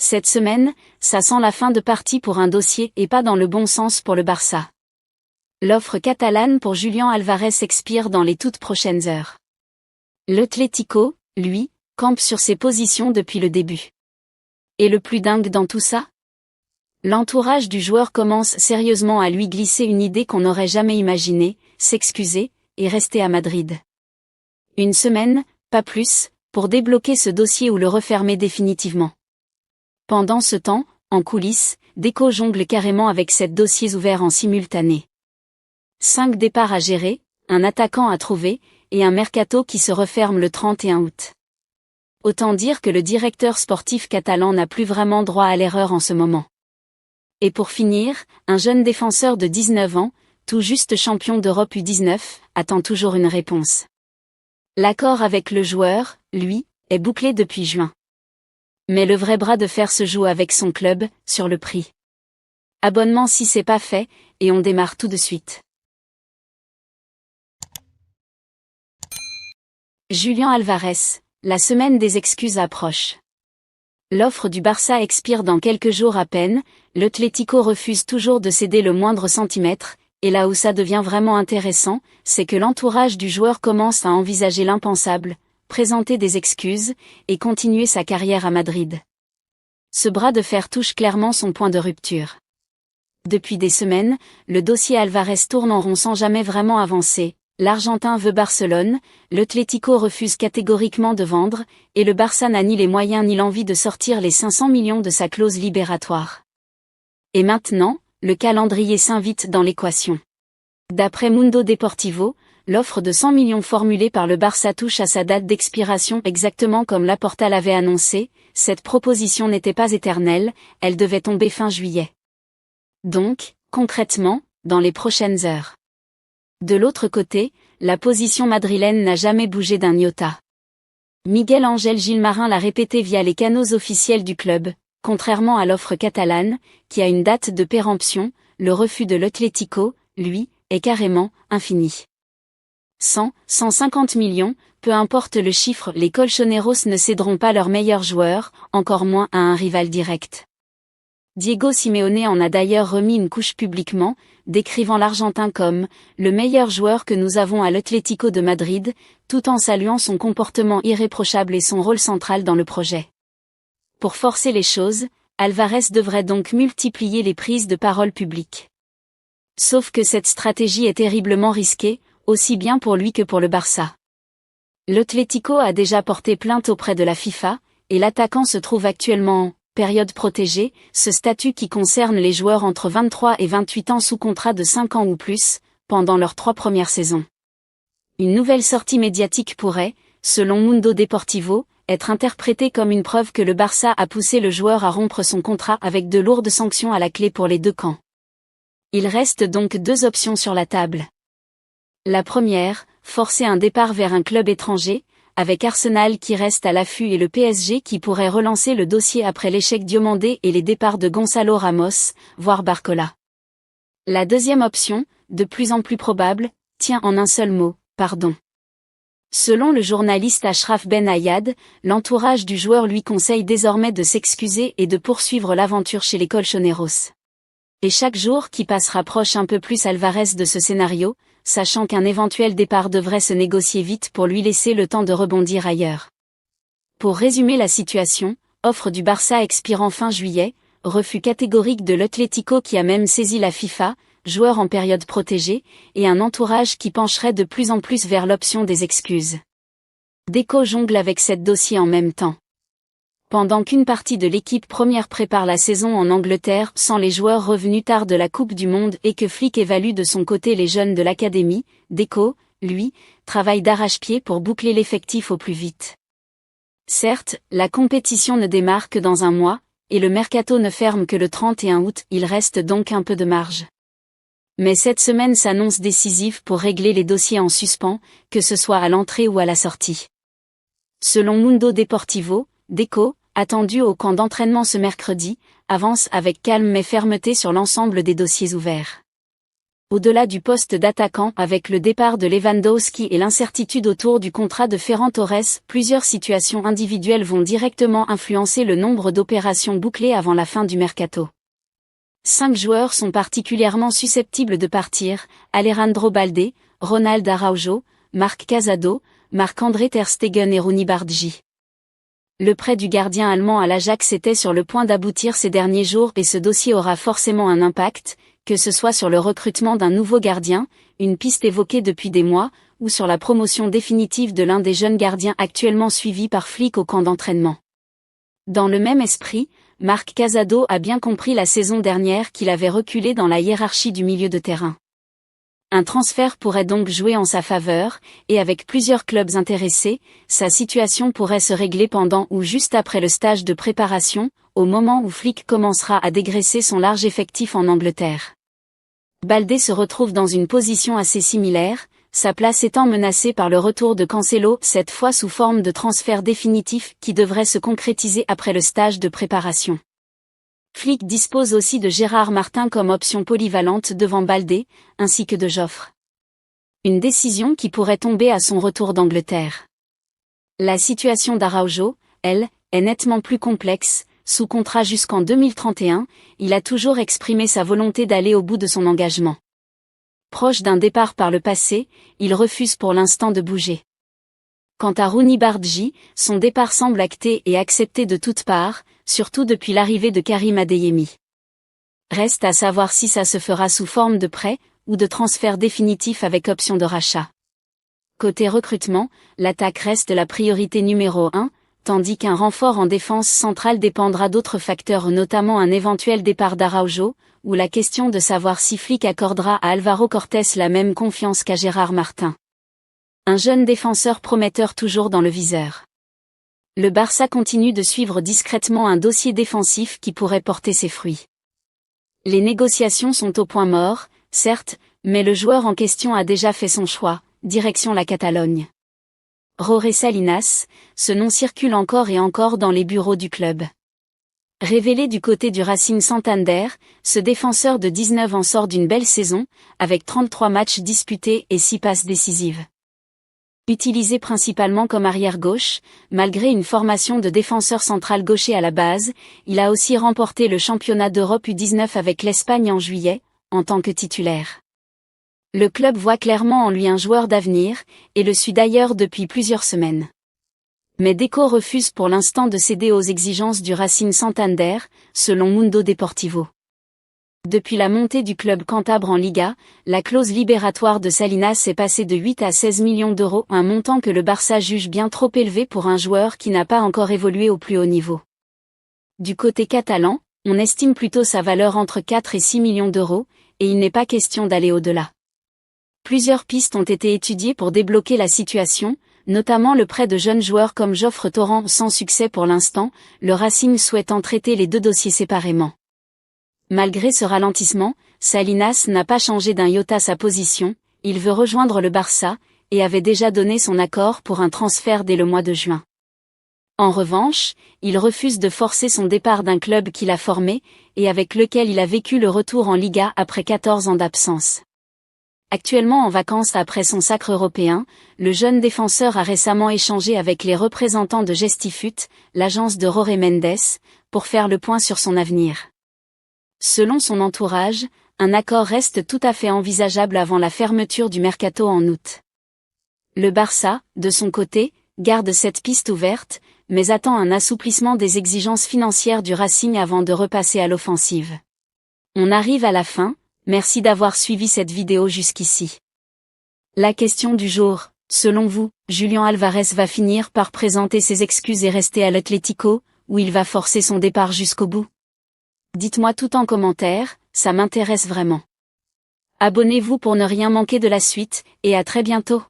Cette semaine, ça sent la fin de partie pour un dossier et pas dans le bon sens pour le Barça. L'offre catalane pour Julián Álvarez expire dans les toutes prochaines heures. L'Atlético, lui, campe sur ses positions depuis le début. Et le plus dingue dans tout ça ? L'entourage du joueur commence sérieusement à lui glisser une idée qu'on n'aurait jamais imaginée, s'excuser, et rester à Madrid. Une semaine, pas plus, pour débloquer ce dossier ou le refermer définitivement. Pendant ce temps, en coulisses, Deco jongle carrément avec 7 dossiers ouverts en simultané. 5 départs à gérer, un attaquant à trouver, et un mercato qui se referme le 31 août. Autant dire que le directeur sportif catalan n'a plus vraiment droit à l'erreur en ce moment. Et pour finir, un jeune défenseur de 19 ans, tout juste champion d'Europe U19, attend toujours une réponse. L'accord avec le joueur, lui, est bouclé depuis juin. Mais le vrai bras de fer se joue avec son club, sur le prix. Abonnement si c'est pas fait, et on démarre tout de suite. Julián Álvarez, la semaine des excuses approche. L'offre du Barça expire dans quelques jours à peine, l'Atlético refuse toujours de céder le moindre centimètre, et là où ça devient vraiment intéressant, c'est que l'entourage du joueur commence à envisager l'impensable, présenter des excuses, et continuer sa carrière à Madrid. Ce bras de fer touche clairement son point de rupture. Depuis des semaines, le dossier Álvarez tourne en rond sans jamais vraiment avancer. L'Argentin veut Barcelone, l'Atlético refuse catégoriquement de vendre, et le Barça n'a ni les moyens ni l'envie de sortir les 500 millions de sa clause libératoire. Et maintenant, le calendrier s'invite dans l'équation. D'après Mundo Deportivo, l'offre de 100 millions formulée par le Barça touche à sa date d'expiration exactement comme Laporta l'avait annoncé. Cette proposition n'était pas éternelle, elle devait tomber fin juillet. Donc, concrètement, dans les prochaines heures. De l'autre côté, la position madrilène n'a jamais bougé d'un iota. Miguel Ángel Gilmarín l'a répété via les canaux officiels du club, contrairement à l'offre catalane, qui a une date de péremption, le refus de l'Atlético, lui, est carrément infini. 150 millions, peu importe le chiffre, les colchoneros ne céderont pas leurs meilleurs joueurs, encore moins à un rival direct. Diego Simeone en a d'ailleurs remis une couche publiquement, décrivant l'Argentin comme « le meilleur joueur que nous avons à l'Atlético de Madrid », tout en saluant son comportement irréprochable et son rôle central dans le projet. Pour forcer les choses, Álvarez devrait donc multiplier les prises de parole publiques. Sauf que cette stratégie est terriblement risquée, aussi bien pour lui que pour le Barça. L'Atlético a déjà porté plainte auprès de la FIFA, et l'attaquant se trouve actuellement en période protégée, ce statut qui concerne les joueurs entre 23 et 28 ans sous contrat de 5 ans ou plus, pendant leurs 3 premières saisons. Une nouvelle sortie médiatique pourrait, selon Mundo Deportivo, être interprétée comme une preuve que le Barça a poussé le joueur à rompre son contrat avec de lourdes sanctions à la clé pour les deux camps. Il reste donc 2 options sur la table. La première, forcer un départ vers un club étranger, avec Arsenal qui reste à l'affût et le PSG qui pourrait relancer le dossier après l'échec Diomandé et les départs de Gonzalo Ramos, voire Barcola. La deuxième option, de plus en plus probable, tient en un seul mot, pardon. Selon le journaliste Achraf Ben Ayyad, l'entourage du joueur lui conseille désormais de s'excuser et de poursuivre l'aventure chez les colchoneros. Et chaque jour qui passe rapproche un peu plus Álvarez de ce scénario, sachant qu'un éventuel départ devrait se négocier vite pour lui laisser le temps de rebondir ailleurs. Pour résumer la situation, offre du Barça expirant fin juillet, refus catégorique de l'Atlético qui a même saisi la FIFA, joueur en période protégée, et un entourage qui pencherait de plus en plus vers l'option des excuses. Deco jongle avec 7 dossiers en même temps. Pendant qu'une partie de l'équipe première prépare la saison en Angleterre sans les joueurs revenus tard de la Coupe du Monde et que Flick évalue de son côté les jeunes de l'académie, Deco, lui, travaille d'arrache-pied pour boucler l'effectif au plus vite. Certes, la compétition ne démarre que dans un mois, et le mercato ne ferme que le 31 août, il reste donc un peu de marge. Mais cette semaine s'annonce décisive pour régler les dossiers en suspens, que ce soit à l'entrée ou à la sortie. Selon Mundo Deportivo, Deco, attendu au camp d'entraînement ce mercredi, avance avec calme mais fermeté sur l'ensemble des dossiers ouverts. Au-delà du poste d'attaquant, avec le départ de Lewandowski et l'incertitude autour du contrat de Ferran Torres, plusieurs situations individuelles vont directement influencer le nombre d'opérations bouclées avant la fin du mercato. 5 joueurs sont particulièrement susceptibles de partir: Alejandro Balde, Ronald Araujo, Marc Casado, Marc-André Ter Stegen et Rooney Bardghji. Le prêt du gardien allemand à l'Ajax était sur le point d'aboutir ces derniers jours et ce dossier aura forcément un impact, que ce soit sur le recrutement d'un nouveau gardien, une piste évoquée depuis des mois, ou sur la promotion définitive de l'un des jeunes gardiens actuellement suivis par Flick au camp d'entraînement. Dans le même esprit, Marc Casado a bien compris la saison dernière qu'il avait reculé dans la hiérarchie du milieu de terrain. Un transfert pourrait donc jouer en sa faveur, et avec plusieurs clubs intéressés, sa situation pourrait se régler pendant ou juste après le stage de préparation, au moment où Flick commencera à dégraisser son large effectif en Angleterre. Balde se retrouve dans une position assez similaire, sa place étant menacée par le retour de Cancelo, cette fois sous forme de transfert définitif qui devrait se concrétiser après le stage de préparation. Flick dispose aussi de Gérard Martin comme option polyvalente devant Balde, ainsi que de Joffre. Une décision qui pourrait tomber à son retour d'Angleterre. La situation d'Araujo, elle, est nettement plus complexe. Sous contrat jusqu'en 2031, il a toujours exprimé sa volonté d'aller au bout de son engagement. Proche d'un départ par le passé, il refuse pour l'instant de bouger. Quant à Rooney Bardghji, son départ semble acté et accepté de toutes parts, surtout depuis l'arrivée de Karim Adeyemi. Reste à savoir si ça se fera sous forme de prêt, ou de transfert définitif avec option de rachat. Côté recrutement, l'attaque reste la priorité numéro 1, tandis qu'un renfort en défense centrale dépendra d'autres facteurs, notamment un éventuel départ d'Araujo, ou la question de savoir si Flick accordera à Álvaro Cortés la même confiance qu'à Gérard Martin. Un jeune défenseur prometteur toujours dans le viseur. Le Barça continue de suivre discrètement un dossier défensif qui pourrait porter ses fruits. Les négociations sont au point mort, certes, mais le joueur en question a déjà fait son choix, direction la Catalogne. Jorge Salinas, ce nom circule encore et encore dans les bureaux du club. Révélé du côté du Racing Santander, ce défenseur de 19 ans sort d'une belle saison, avec 33 matchs disputés et 6 passes décisives. Utilisé principalement comme arrière-gauche, malgré une formation de défenseur central gaucher à la base, il a aussi remporté le championnat d'Europe U19 avec l'Espagne en juillet, en tant que titulaire. Le club voit clairement en lui un joueur d'avenir, et le suit d'ailleurs depuis plusieurs semaines. Mais Deco refuse pour l'instant de céder aux exigences du Racing Santander, selon Mundo Deportivo. Depuis la montée du club cantabre en Liga, la clause libératoire de Salinas est passée de 8 à 16 millions d'euros, un montant que le Barça juge bien trop élevé pour un joueur qui n'a pas encore évolué au plus haut niveau. Du côté catalan, on estime plutôt sa valeur entre 4 et 6 millions d'euros, et il n'est pas question d'aller au-delà. Plusieurs pistes ont été étudiées pour débloquer la situation, notamment le prêt de jeunes joueurs comme Joffre Torrent sans succès pour l'instant, le Racing souhaitant traiter les deux dossiers séparément. Malgré ce ralentissement, Salinas n'a pas changé d'un iota sa position, il veut rejoindre le Barça, et avait déjà donné son accord pour un transfert dès le mois de juin. En revanche, il refuse de forcer son départ d'un club qu'il a formé, et avec lequel il a vécu le retour en Liga après 14 ans d'absence. Actuellement en vacances après son sacre européen, le jeune défenseur a récemment échangé avec les représentants de Gestifut, l'agence de Jorge Mendes, pour faire le point sur son avenir. Selon son entourage, un accord reste tout à fait envisageable avant la fermeture du mercato en août. Le Barça, de son côté, garde cette piste ouverte, mais attend un assouplissement des exigences financières du Racing avant de repasser à l'offensive. On arrive à la fin, merci d'avoir suivi cette vidéo jusqu'ici. La question du jour, selon vous, Julián Álvarez va finir par présenter ses excuses et rester à l'Atlético, ou il va forcer son départ jusqu'au bout? Dites-moi tout en commentaire, ça m'intéresse vraiment. Abonnez-vous pour ne rien manquer de la suite, et à très bientôt.